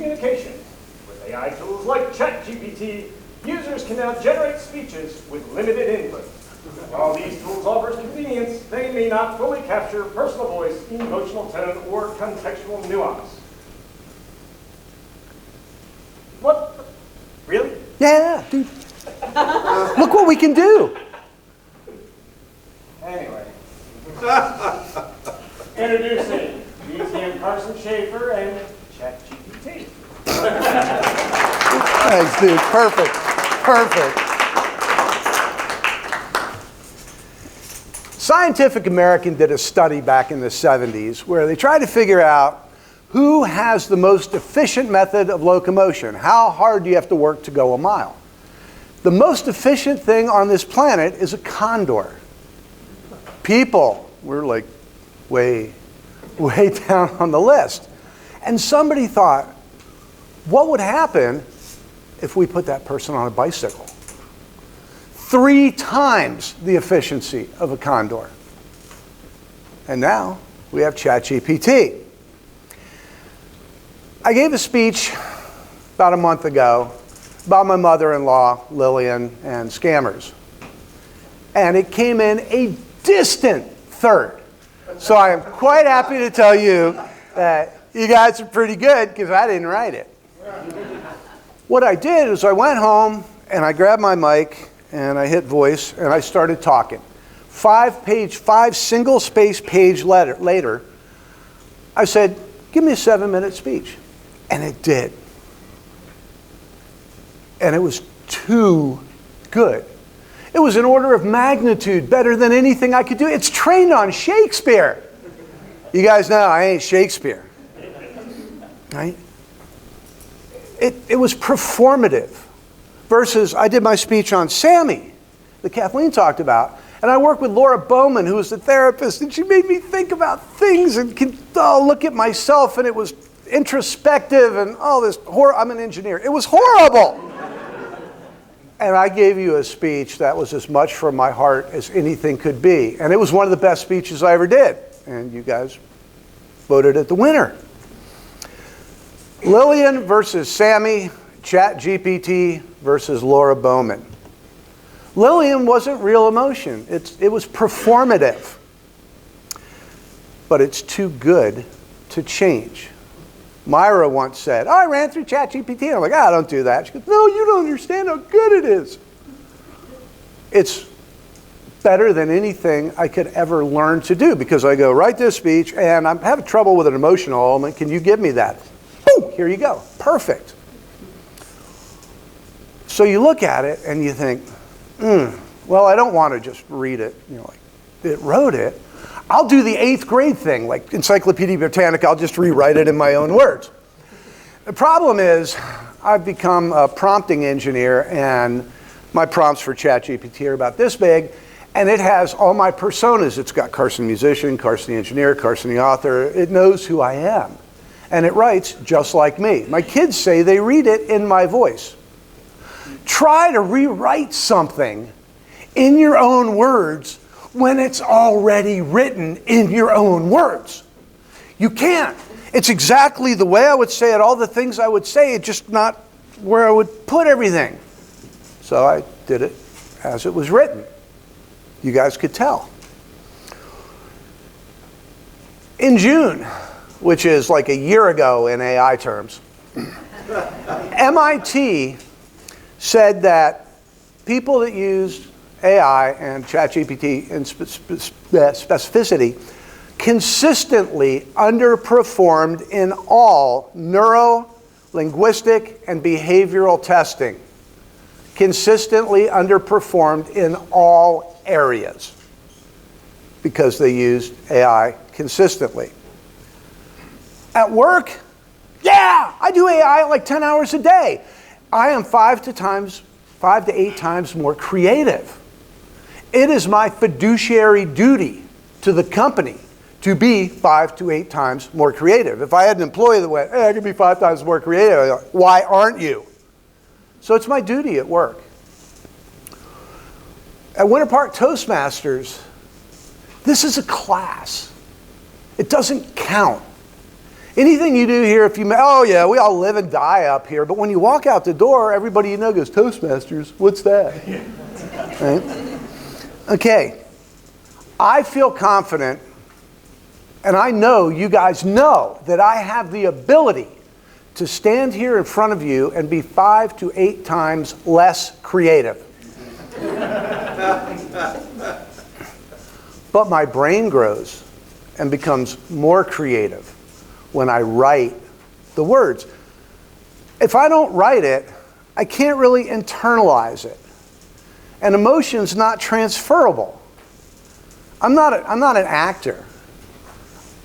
communication. With AI tools like ChatGPT, users can now generate speeches with limited input. While these tools offer convenience, they may not fully capture personal voice, emotional tone, or contextual nuance. What? Really? Yeah, dude. Look what we can do. Anyway. Introducing WPTM Carson, Shaffer, and ChatGPT. Thanks, dude. Perfect. Perfect. Scientific American did a study back in the 70s where they tried to figure out who has the most efficient method of locomotion. How hard do you have to work to go a mile? The most efficient thing on this planet is a condor. People, we're like way down on the list. And somebody thought, what would happen if we put that person on a bicycle? 3 times the efficiency of a condor. And now we have ChatGPT. I gave a speech about a month ago about my mother-in-law, Lillian, and scammers. And it came in a distant third. So I am quite happy to tell you that you guys are pretty good because I didn't write it. What I did is I went home and I grabbed my mic and I hit voice and I started talking. 5 single-space page later, I said, give me a 7-minute speech. And it did. And it was too good. It was an order of magnitude better than anything I could do. It's trained on Shakespeare. You guys know I ain't Shakespeare. Right? It was performative. Versus I did my speech on Sammy, that Kathleen talked about. And I worked with Laura Bowman, who was the therapist, and she made me think about things and look at myself, and it was introspective and I'm an engineer. It was horrible. And I gave you a speech that was as much from my heart as anything could be. And it was one of the best speeches I ever did. And you guys voted it the winner. Lillian versus Sammy, ChatGPT versus Laura Bowman. Lillian wasn't real emotion. It was performative. But it's too good to change. Myra once said, I ran through ChatGPT. And I'm like, don't do that. She goes, no, you don't understand how good it is. It's better than anything I could ever learn to do because I go, write this speech, and I'm having trouble with an emotional element. Can you give me that? Boom, here you go. Perfect. So you look at it and you think, well, I don't want to just read it. It wrote it. I'll do the 8th grade thing, like Encyclopedia Britannica. I'll just rewrite it in my own words. The problem is I've become a prompting engineer, and my prompts for ChatGPT are about this big, and it has all my personas. It's got Carson musician, Carson the engineer, Carson the author. It knows who I am, and it writes just like me. My kids say they read it in my voice. Try to rewrite something in your own words when it's already written in your own words. You can't. It's exactly the way I would say it, all the things I would say, it's just not where I would put everything. So I did it as it was written. You guys could tell. In June, which is like a year ago in AI terms, MIT said that people that used AI and ChatGPT in specificity consistently underperformed in all neuro-linguistic and behavioral testing. Consistently underperformed in all areas because they used AI consistently. At work, I do AI like 10 hours a day. I am 5 to 8 times more creative. It is my fiduciary duty to the company to be 5 to 8 times more creative. If I had an employee that went, I can be 5 times more creative, I'd go, why aren't you? So it's my duty at work. At Winter Park Toastmasters, this is a class. It doesn't count. Anything you do here, if you, oh yeah, we all live and die up here, but when you walk out the door, everybody you know goes, Toastmasters, what's that? Right? Okay, I feel confident, and I know you guys know that I have the ability to stand here in front of you and be 5 to 8 times less creative. But my brain grows and becomes more creative when I write the words. If I don't write it, I can't really internalize it. And emotion's not transferable. I'm not an actor.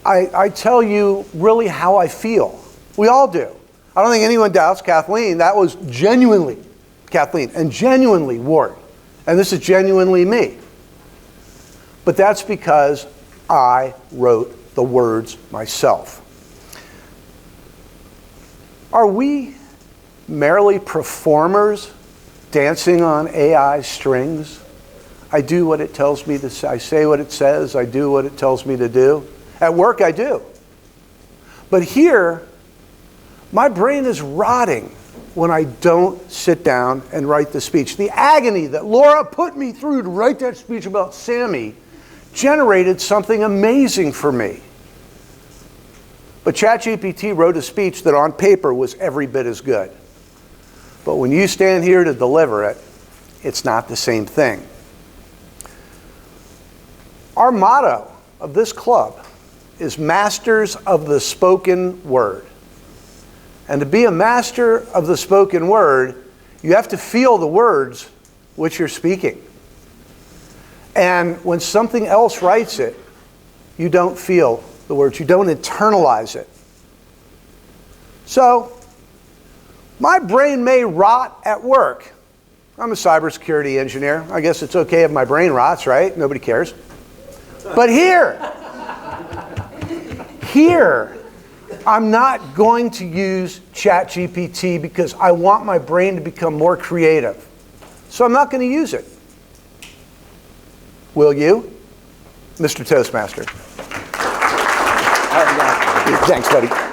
I tell you really how I feel. We all do. I don't think anyone doubts Kathleen. That was genuinely Kathleen and genuinely Ward. And this is genuinely me. But that's because I wrote the words myself. Are we merely performers dancing on AI strings? I do what it tells me to say. I say what it says. I do what it tells me to do. At work, I do. But here, my brain is rotting when I don't sit down and write the speech. The agony that Laura put me through to write that speech about Sammy generated something amazing for me. But ChatGPT wrote a speech that on paper was every bit as good. But when you stand here to deliver it, it's not the same thing. Our motto of this club is Masters of the Spoken Word. And to be a master of the spoken word, you have to feel the words which you're speaking. And when something else writes it, you don't feel the words. You don't internalize it. So, my brain may rot at work. I'm a cybersecurity engineer. I guess it's okay if my brain rots, right? Nobody cares. But here, I'm not going to use ChatGPT because I want my brain to become more creative. So I'm not going to use it. Will you? Mr. Toastmaster. Thanks, buddy.